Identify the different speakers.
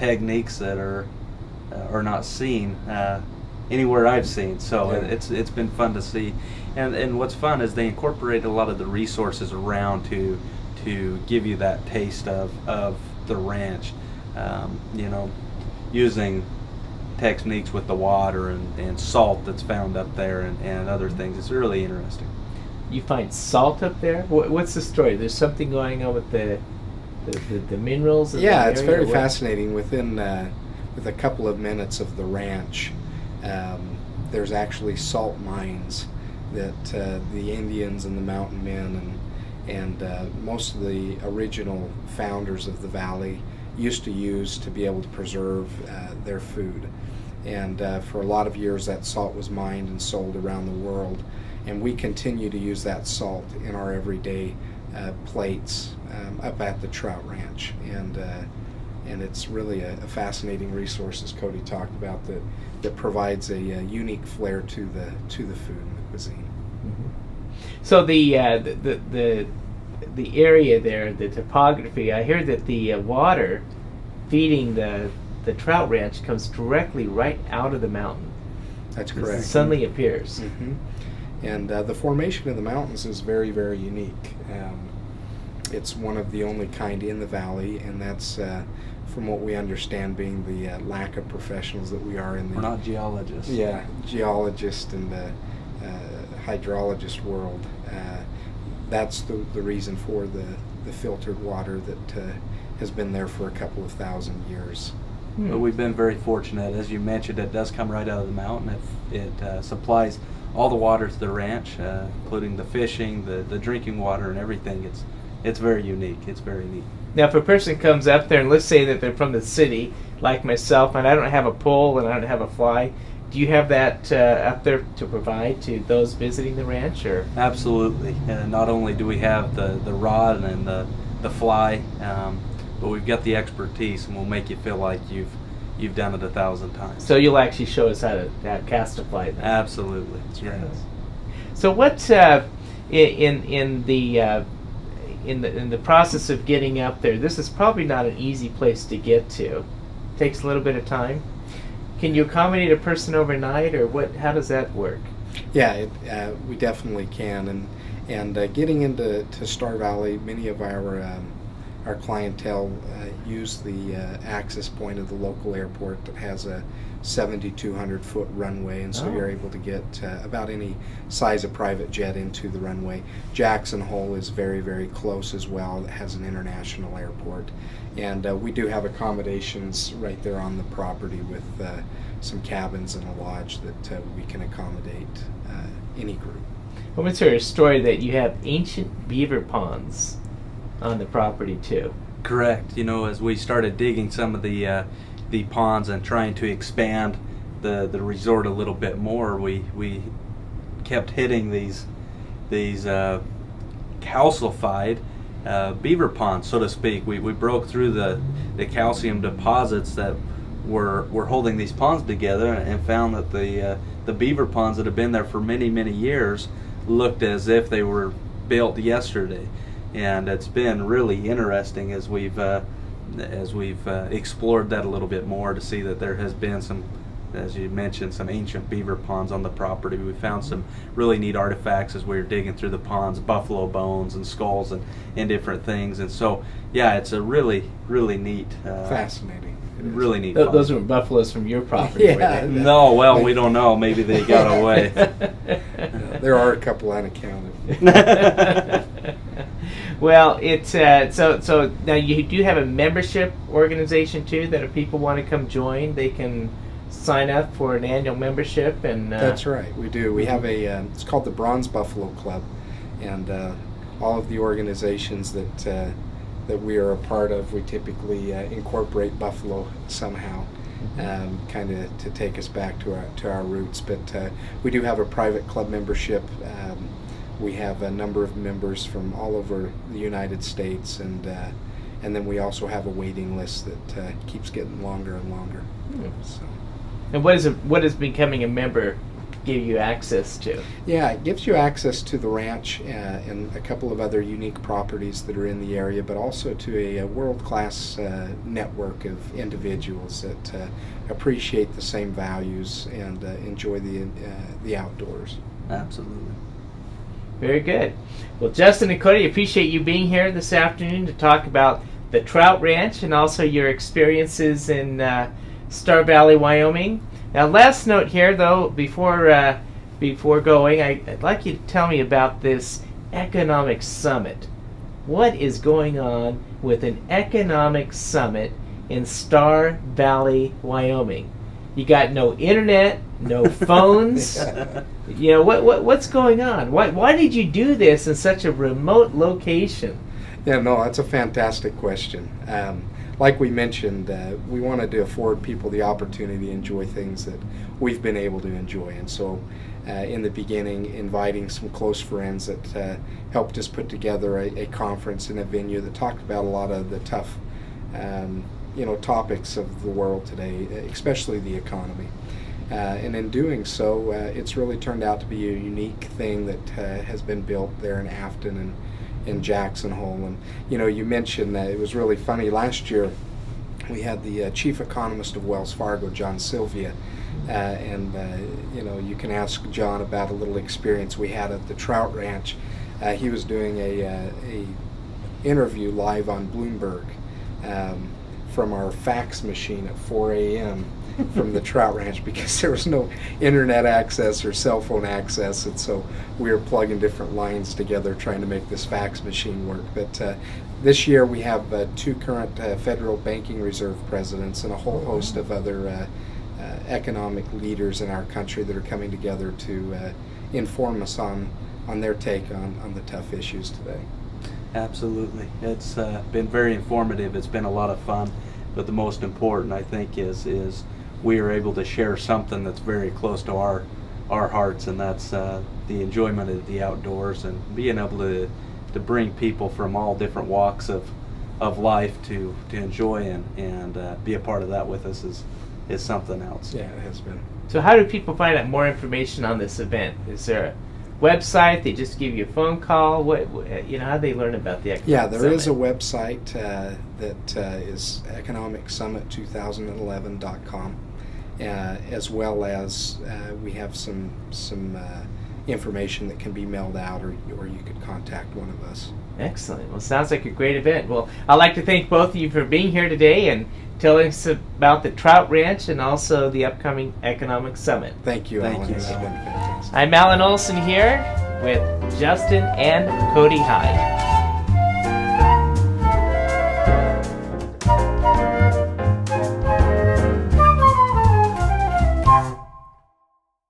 Speaker 1: techniques that are not seen anywhere I've seen. So it's been fun to see, and what's fun is they incorporate a lot of the resources around to give you that taste of the ranch. Using techniques with the water and salt that's found up there and other things. It's really interesting.
Speaker 2: You find salt up there? What's the story? There's something going on with the minerals?
Speaker 3: Yeah, it's very fascinating. Within with a couple of minutes of the ranch, there's actually salt mines that the Indians and the mountain men and most of the original founders of the valley used to use to be able to preserve their food. And for a lot of years that salt was mined and sold around the world, and we continue to use that salt in our everyday plates up at the Trout Ranch. And it's really a fascinating resource, as Cody talked about, that provides a unique flair to the food and the cuisine.
Speaker 2: Mm-hmm. So the area there, the topography, I hear that the water feeding the Trout Ranch comes directly right out of the mountain.
Speaker 3: That's correct.
Speaker 2: It suddenly appears.
Speaker 3: Mm-hmm. And the formation of the mountains is very, very unique. It's one of the only kind in the valley, and that's, from what we understand, being the lack of professionals that we are in the...
Speaker 1: We're not geologists.
Speaker 3: Yeah, geologist and hydrologist world. That's the reason for the filtered water that has been there for a couple of thousand years.
Speaker 1: But we've been very fortunate. As you mentioned, it does come right out of the mountain. It supplies all the water to the ranch, including the fishing, the drinking water, and everything. It's very unique. It's very neat.
Speaker 2: Now, if a person comes up there, and let's say that they're from the city, like myself, and I don't have a pole and I don't have a fly, do you have that up there to provide to those visiting the ranch? Or
Speaker 1: absolutely. Not only do we have the rod and the fly, but we've got the expertise, and we'll make you feel like you've done it 1,000 times.
Speaker 2: So you'll actually show us how to cast a fly then?
Speaker 1: Absolutely. Yes.
Speaker 2: So what in the process of getting up there, this is probably not an easy place to get to. It takes a little bit of time. Can you accommodate a person overnight, or what? How does that work?
Speaker 3: Yeah, we definitely can, and getting into Star Valley, many of our clientele use the access point of the local airport that has a 7,200-foot runway, and so you're able to get about any size of private jet into the runway. Jackson Hole is very, very close as well. It has an international airport, and we do have accommodations right there on the property with some cabins and a lodge that we can accommodate any group.
Speaker 2: I want to hear a story that you have ancient beaver ponds on the property too.
Speaker 1: Correct. As we started digging some of the ponds and trying to expand the resort a little bit more, we kept hitting these calcified beaver ponds, so to speak. We broke through the calcium deposits that were holding these ponds together, and found that the beaver ponds that have been there for many, many years looked as if they were built yesterday. And it's been really interesting as we've explored that a little bit more, to see that there has been some, as you mentioned, some ancient beaver ponds on the property. We found some really neat artifacts as we were digging through the ponds, buffalo bones and skulls and different things. And so, yeah, it's a really, really neat,
Speaker 3: fascinating.
Speaker 1: Really neat.
Speaker 2: Those were buffaloes from your property.
Speaker 3: Yeah.
Speaker 1: No, well, we don't know. Maybe they got away.
Speaker 3: There are a couple unaccounted.
Speaker 2: Well, it's so now you do have a membership organization too, that if people want to come join, they can sign up for an annual membership. And
Speaker 3: that's right, we do. We have it's called the Bronze Buffalo Club, and all of the organizations that we are a part of, we typically incorporate buffalo somehow, kind of to take us back to our roots. But we do have a private club membership. We have a number of members from all over the United States, and then we also have a waiting list that keeps getting longer and longer. So.
Speaker 2: And what is becoming a member give you access to?
Speaker 3: Yeah, it gives you access to the ranch and a couple of other unique properties that are in the area, but also to a world-class network of individuals that appreciate the same values and enjoy the outdoors.
Speaker 1: Absolutely.
Speaker 2: Very good. Well, Justin and Cody, appreciate you being here this afternoon to talk about the Trout Ranch and also your experiences in Star Valley, Wyoming. Now, last note here, though, before going, I'd like you to tell me about this economic summit. What is going on with an economic summit in Star Valley, Wyoming? You got no internet, no phones. You know, what's going on? Why did you do this in such a remote location?
Speaker 3: Yeah, no, that's a fantastic question. Like we mentioned, we wanted to afford people the opportunity to enjoy things that we've been able to enjoy. And so in the beginning, inviting some close friends that helped us put together a conference in a venue that talked about a lot of the tough topics of the world today, especially the economy. And in doing so, it's really turned out to be a unique thing that has been built there in Afton and in Jackson Hole. And you mentioned that it was really funny. Last year we had the chief economist of Wells Fargo, John Sylvia, and you can ask John about a little experience we had at the Trout Ranch. He was doing a interview live on Bloomberg from our fax machine at 4 a.m. from the Trout Ranch, because there was no internet access or cell phone access, and so we were plugging different lines together trying to make this fax machine work. But this year we have 2 current Federal Banking Reserve presidents and a whole host of other economic leaders in our country that are coming together to inform us on their take on the tough issues today.
Speaker 1: Absolutely. It's been very informative. It's been a lot of fun, but the most important, I think, is we are able to share something that's very close to our hearts, and that's the enjoyment of the outdoors and being able to bring people from all different walks of life to enjoy and be a part of that with us is something else.
Speaker 3: Yeah, it has been.
Speaker 2: So how do people find out more information on this event? Is there a website? They just give you a phone call? How do they learn about the economic
Speaker 3: Yeah, there
Speaker 2: summit?
Speaker 3: is a website that is economicsummit2011.com, as well as we have some information that can be mailed out, or you could contact one of us.
Speaker 2: Excellent. Well, sounds like a great event. Well, I'd like to thank both of you for being here today and telling us about the Trout Ranch and also the upcoming Economic Summit.
Speaker 3: Thank you,
Speaker 1: Thank
Speaker 3: Alan.
Speaker 1: you.
Speaker 3: This has been fantastic.
Speaker 2: I'm Alan Olsen here with Justin and Cody Hyde.